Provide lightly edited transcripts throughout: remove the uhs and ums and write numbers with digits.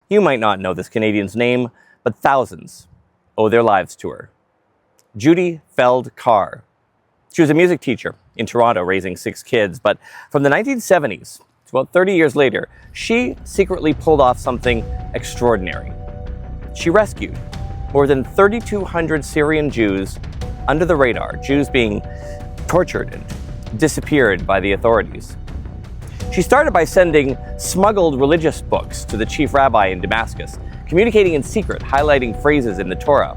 You might not know this Canadian's name, but thousands owe their lives to her. Judy Feld Carr. She was a music teacher in Toronto, raising 6 kids, but from the 1970s to about 30 years later, she secretly pulled off something extraordinary. She rescued more than 3,200 Syrian Jews under the radar, Jews being tortured and disappeared by the authorities. She started by sending smuggled religious books to the chief rabbi in Damascus, communicating in secret, highlighting phrases in the Torah.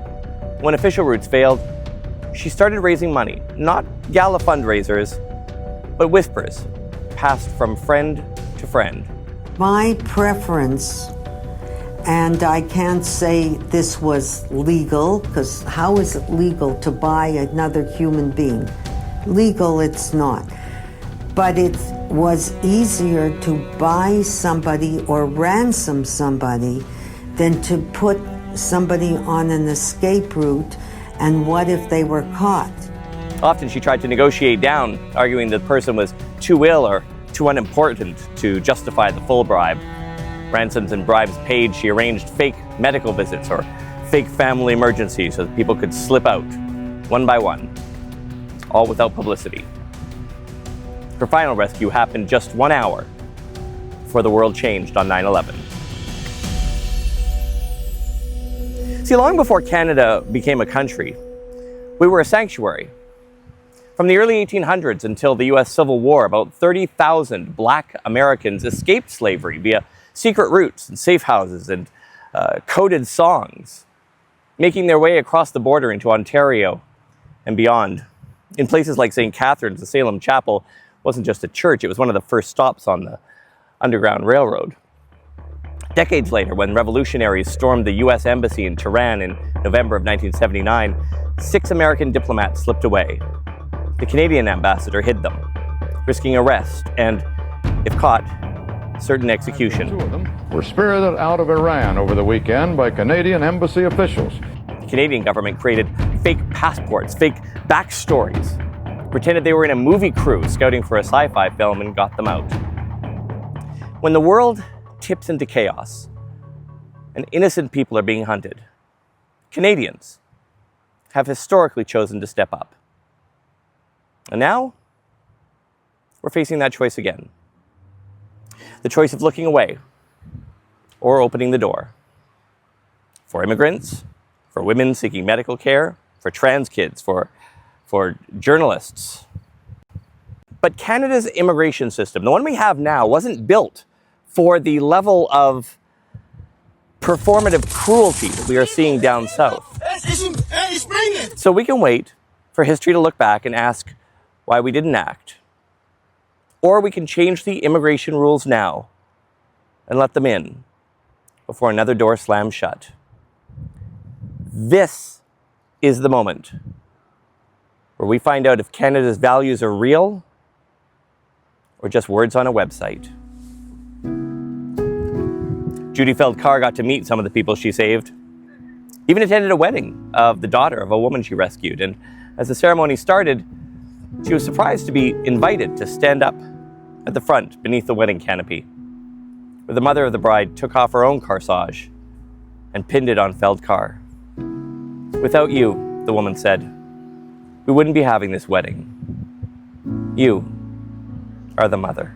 When official routes failed, she started raising money, not gala fundraisers, but whispers, passed from friend to friend. My preference, and I can't say this was legal, because how is it legal to buy another human being? Legal, it's not. But it was easier to buy somebody or ransom somebody than to put somebody on an escape route, and what if they were caught? Often she tried to negotiate down, arguing the person was too ill or too unimportant to justify the full bribe. Ransoms and bribes paid, she arranged fake medical visits or fake family emergencies so that people could slip out, one by one, all without publicity. Her final rescue happened just 1 hour before the world changed on 9/11. See, long before Canada became a country, we were a sanctuary. From the early 1800s until the US Civil War, about 30,000 Black Americans escaped slavery via secret routes and safe houses and coded songs, making their way across the border into Ontario and beyond. In places like St. Catharines, the Salem Chapel wasn't just a church, it was one of the first stops on the Underground Railroad. Decades later, when revolutionaries stormed the US Embassy in Tehran in November of 1979, 6 American diplomats slipped away. The Canadian ambassador hid them, risking arrest and, if caught, certain execution. 2 of them were spirited out of Iran over the weekend by Canadian embassy officials. The Canadian government created fake passports, fake backstories, pretended they were in a movie crew scouting for a sci-fi film, and got them out. When the world tips into chaos and innocent people are being hunted, Canadians have historically chosen to step up. And now, we're facing that choice again. The choice of looking away or opening the door. For immigrants, for women seeking medical care, for trans kids, for journalists. But Canada's immigration system, the one we have now, wasn't built for the level of performative cruelty that we are seeing down south. So we can wait for history to look back and ask why we didn't act. Or we can change the immigration rules now and let them in before another door slams shut. This is the moment where we find out if Canada's values are real or just words on a website. Judy Feld Carr got to meet some of the people she saved, even attended a wedding of the daughter of a woman she rescued. And as the ceremony started, she was surprised to be invited to stand up at the front beneath the wedding canopy, where the mother of the bride took off her own corsage and pinned it on Feld Carr. "Without you," the woman said, "we wouldn't be having this wedding. You are the mother."